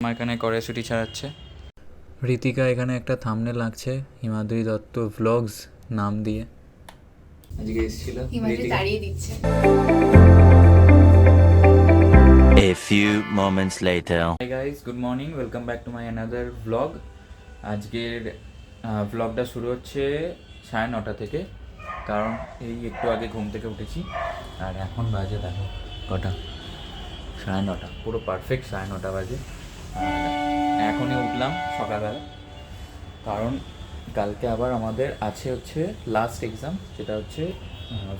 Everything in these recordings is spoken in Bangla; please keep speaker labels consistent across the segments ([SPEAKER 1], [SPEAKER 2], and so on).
[SPEAKER 1] আমার এখানে কড়াইশুঁটি ছাড়াচ্ছে। ঋতিকা এখানে একটা থাম্বনেল লাগছে হিমাদ্রি দত্ত ভ্লগস নাম দিয়ে। আজকে এসেছিল
[SPEAKER 2] হিমাদ্রি তাড়িয়ে দিচ্ছে।
[SPEAKER 3] A few moments later.
[SPEAKER 1] Hi guys, good morning, welcome back to my another vlog. আজকের ভ্লগটা শুরু হচ্ছে 9:30 থেকে, কারণ এই একটু আগে ঘুম থেকে উঠেছি আর এখন বাজে দেখো কটা, 9:30, পুরো পারফেক্ট 9:30 বাজে। এখনই উঠলাম সকালবেলা, কারণ কালকে আবার আমাদের আছে হচ্ছে লাস্ট এক্সাম, যেটা হচ্ছে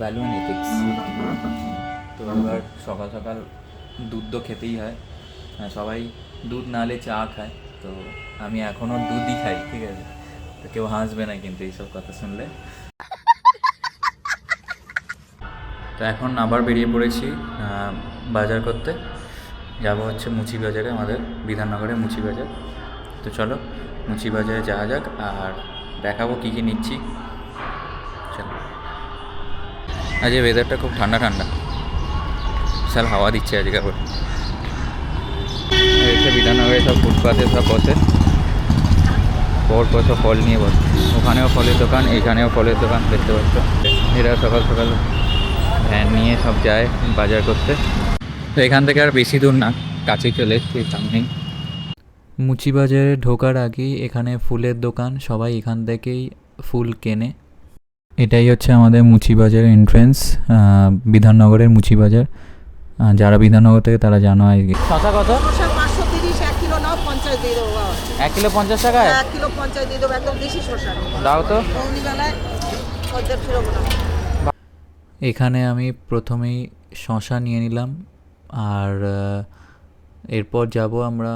[SPEAKER 1] ভ্যালু অ্যান্ড এথিক্স। তো এবার সকাল সকাল দুধ তো খেতেই হয়, সবাই দুধ নাহলে চা খায়, তো আমি এখনও দুধই খাই, ঠিক আছে? তো কেউ হাসবে না কিন্তু এইসব কথা শুনলে। তো এখন আবার বেরিয়ে পড়েছি বাজার করতে, যাব হচ্ছে মুচি বাজারে, আমাদের বিধাননগরের মুচি বাজার। তো চলো মুচি বাজারে যাওয়া যাক আর দেখাবো কী কী নিচ্ছি। চলো, আজ এই ওয়েদারটা খুব ঠান্ডা ঠান্ডা, বিশাল হাওয়া দিচ্ছে আজকে। আবার এসে বিধাননগরে সব ফুটপাতে সব বসে, পর সব ফল নিয়ে বসে। ওখানেও ফলের দোকান, এখানেও ফলের দোকান, দেখতে পাচ্ছ। এরা সকাল সকাল ভ্যান নিয়ে সব যায় বাজার করতে। তো এখান থেকে আর বেশি দূর না, কাছেই চলে এসেছি, সামনেই। মুচি বাজারে ঢোকার আগেই এখানে ফুলের দোকান, সবাই এখান থেকেই ফুল কেনে। এটাই হচ্ছে আমাদের মুচি বাজারের এন্ট্রেন্স, বিধাননগরের মুচি বাজার। যারা বিধাননগর থেকে তারা জানো আর কি। শশা কত?
[SPEAKER 4] 530, 1 কিলো নাও, 50 দিয়ে দেবো।
[SPEAKER 1] 1 কিলো 50 টাকায়?
[SPEAKER 4] 1 কিলো 50 দিয়ে দেবো, একদম দেশি শসা।
[SPEAKER 1] দাও তো।
[SPEAKER 4] পৌনিবেলায় খদ্দের ফিরবো না।
[SPEAKER 1] এখানে আমি প্রথমেই শশা নিয়ে নিলাম, আর এরপর যাব আমরা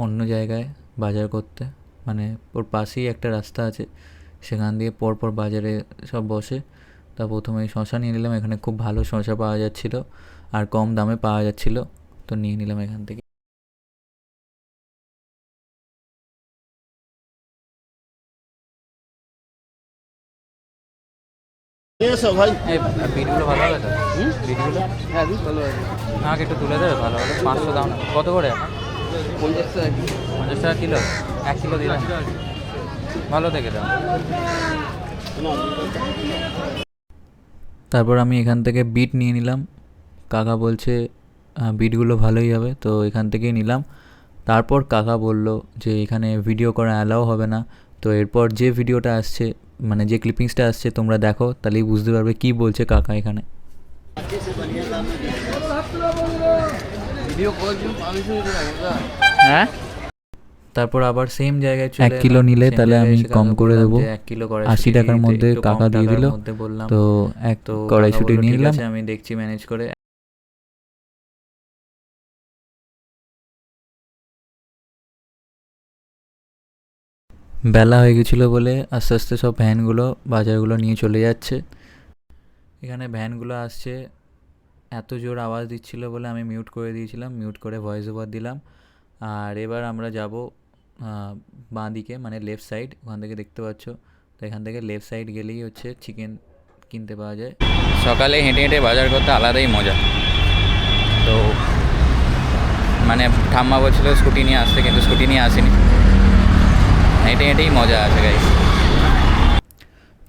[SPEAKER 1] অন্য জায়গায় বাজার করতে, মানে ওর পাশেই একটা রাস্তা আছে, সেখান দিয়ে পরপর বাজারে সব বসে। তা প্রথমে শশা নিয়ে নিলাম, এখানে খুব ভালো শশা পাওয়া যাচ্ছিলো আর কম দামে পাওয়া যাচ্ছিলো, তো নিয়ে নিলাম এখান থেকে। বিটগুলো ভালো হবে তো? বিটগুলো
[SPEAKER 5] হ্যাঁ দিই ভালো আছে।
[SPEAKER 1] আমাকে একটু তুলে দেবে ভালো হলে। 500 দাম, কত করে এখন?
[SPEAKER 5] 50 টাকা
[SPEAKER 1] 50 টাকা কিলো? 1 কিলো দিলাম, ভালো দেখে দাও। তারপর আমি এখান থেকে বিট নিয়ে নিলাম, কাকা বলছে বিটগুলো ভালোই হবে, তো এখান থেকেই নিলাম। তারপর কাকা বলল যে এখানে ভিডিও করা অ্যালাও হবে না। তো এরপর যে ভিডিওটা আসছে, মানে যে ক্লিপিংসটা আসছে তোমরা দেখো, তাহলেই বুঝতে পারবে কি বলছে কাকা এখানে।
[SPEAKER 5] ভিডিও করার জন্য পারমিশন দিতে লাগে না?
[SPEAKER 1] হ্যাঁ, তারপর আবার সেম জায়গায় চলে 1 কিলো নিলে তাহলে আমি কম করে দেবো, 1 কিলো 80 টাকার মধ্যে কাকা দিয়ে দিল। তো এক কড়াইশুঁটি নিয়ে নিলাম, আমি দেখছি ম্যানেজ করে। বেলা হয়ে গেছিলো বলে আস্তে আস্তে সব ভ্যানগুলো বাজারগুলো নিয়ে চলে যাচ্ছে। এখানে ভ্যানগুলো আসছে, এত জোর আওয়াজ দিচ্ছিলো বলে আমি মিউট করে দিয়েছিলাম, মিউট করে ভয়েস ওভার দিলাম। আর এবার আমরা যাব বাঁ দিকে, মানে লেফট সাইড, ওখান থেকে দেখতে পাচ্ছ। তো এখান থেকে লেফট সাইড গেলেই হচ্ছে চিকেন কিনতে পাওয়া যায়। সকালে হেঁটে হেঁটে বাজার করতে আলাদাই মজা। তো মানে ঠাম্মা বলছিল স্কুটি নিয়ে আসতে, কিন্তু স্কুটি নিয়ে আসেনি, হেঁটে হেঁটেই মজা আছে গাইস।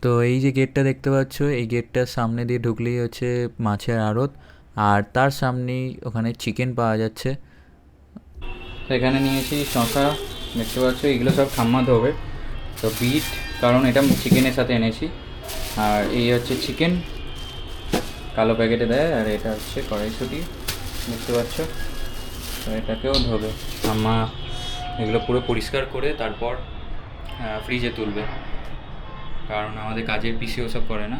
[SPEAKER 1] তো এই যে গেটটা দেখতে পাচ্ছ, এই গেটটার সামনে দিয়ে ঢুকলেই হচ্ছে মাছের আড়ত, আর তার সামনেই ওখানে চিকেন পাওয়া যাচ্ছে। তো এখানে নিয়েছি শশা, দেখতে পাচ্ছ, এগুলো সব ঠাম্মা ধোবে। তো বিট, কারণ এটা চিকেনের সাথে এনেছি। আর এই হচ্ছে চিকেন, কালো প্যাকেটে দেয়, আর এটা হচ্ছে কড়াইশুঁটি, দেখতে পাচ্ছ। তো এটাকেও ধোবে ঠাম্মা, এগুলো পুরো পরিষ্কার করে তারপর ফ্রিজে তুলবে, কারণ আমাদের কাজের পিসি ওসব করে না,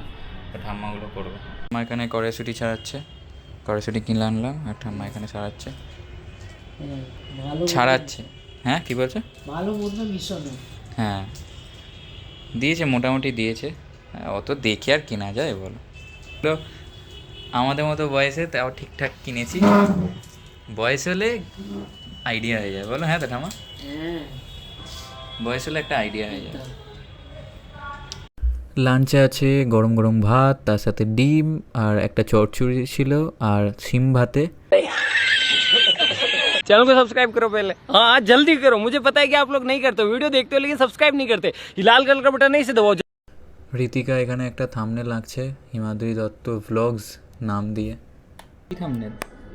[SPEAKER 1] তো ঠাম্মাগুলো করবে। আমার এখানে কড়াইশুঁটি ছাড়াচ্ছে, কড়াইশুঁটি কিনে আনলাম, আর ঠাম্মা এখানে ছাড়াচ্ছে। হ্যাঁ, কী বলছে?
[SPEAKER 4] ভালো মন্দ মিশন।
[SPEAKER 1] হ্যাঁ, দিয়েছে, মোটামুটি দিয়েছে। অত দেখে আর কেনা যায় বলো? তো আমাদের মতো বয়সে তাও ঠিকঠাক কিনেছি, বয়স হলে আইডিয়া হয়ে যায়, বলো? হ্যাঁ তো ঠাম্মা, বয়স হলে একটা আইডিয়া হয়ে যায়। লাঞ্চে আছে গরম গরম ভাত, তার সাথে ডিম আর একটা চচ্চড়ি ছিল, আর শিম ভাতে।
[SPEAKER 2] चैनल को सब्सक्राइब करो पहले। हाँ जल्दी करो, मुझे पता है कि आप लोग नहीं करते हो, वीडियो देखते हो लेकिन सब्सक्राइब नहीं करते। ये लाल कलर का बटन नहीं से दबाओ।
[SPEAKER 1] ঋতিকা এখানে একটা থাম্বনেল লাগছে হিমাদ্রি দত্ত ভ্লগস নাম দিয়ে।
[SPEAKER 2] কি থাম্বনেল?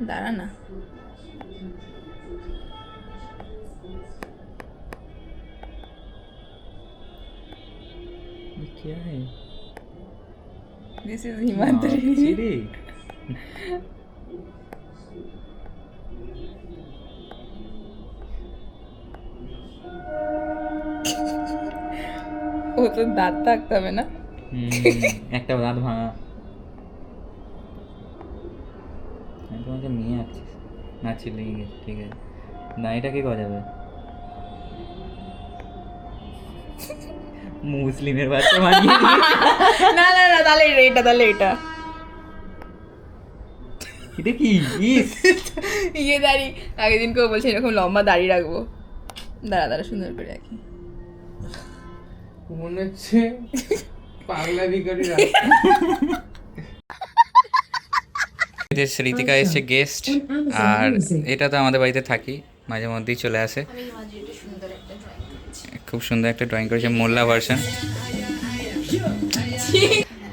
[SPEAKER 6] दाঁড়া ना
[SPEAKER 2] क्या है?
[SPEAKER 6] दिस इज हिमाद्री
[SPEAKER 2] सीरी।
[SPEAKER 6] ও তো দাঁত থাকতে হবে না
[SPEAKER 2] একটা দাঁত ভাঙা। আমি তোমাকে নিয়ে আসছি না, ছিলে গেছে, ঠিক আছে না, এটা কি করা যাবে? মুসলিমের বাচ্চা বানিয়ে
[SPEAKER 6] না না না তাহলে এটা
[SPEAKER 2] এটা কি ইস
[SPEAKER 6] ইয়ে দাড়ি আগের দিন কেউ বলছে এরকম লম্বা দাড়ি রাখবো। দাঁড়া সুন্দর করে রাখি।
[SPEAKER 5] মনে হচ্ছে পাগলা ভিখারি
[SPEAKER 1] ঋতিকা এসছে গেস্ট, আর এটা তো আমাদের বাড়িতে থাকি, মাঝে মধ্যেই চলে আসে। খুব সুন্দর একটা ড্রয়িং করেছে, মোল্লা ভার্সন।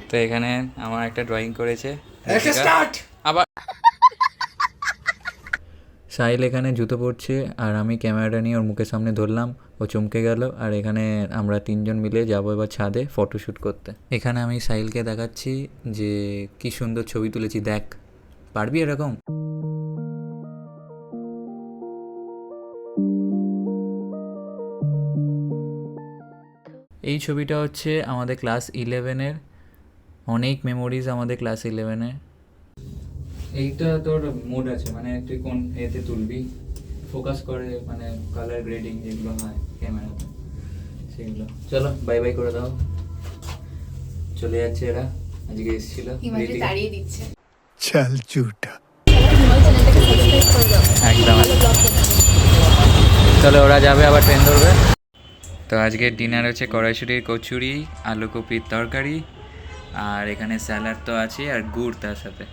[SPEAKER 1] তো এখানে আমার একটা ড্রয়িং করেছে আবার। সাহিল এখানে জুতো পরছে আর আমি ক্যামেরাটা নিয়ে ওর মুখের সামনে ধরলাম, ও চমকে গেল। আর এখানে আমরা তিনজন মিলে যাবো এবার ছাদে ফটোশ্যুট করতে। এখানে আমি সাহিলকে দেখাচ্ছি যে কি সুন্দর ছবি তুলেছি, দেখ পারবি এরকম। এই ছবিটা হচ্ছে আমাদের ক্লাস 11-এর, অনেক মেমোরিজ আমাদের ক্লাস 11-এ। এইটা তোর মোড আছে, মানে তুই কোন এতে তুলবি, ফোকাস করে, মানে কালার গ্রেডিং যেগুলো হয় ক্যামেরাতে সেগুলো। চলো বাই বাই করে দাও, চলে যাচ্ছে এরা। আজকে এসেছিল
[SPEAKER 6] হিমাদ্রি দাঁড়িয়ে দিচ্ছে।
[SPEAKER 7] चल झूठा
[SPEAKER 1] একদম। চলো ওরা যাবে, আবার ট্রেন ধরবে। তো আজকের ডিনার হচ্ছে কড়াইশুটির কচুরি, আলু কপির তরকারি, আর এখানে স্যালাড তো আছে আর গুড় তার সাথে।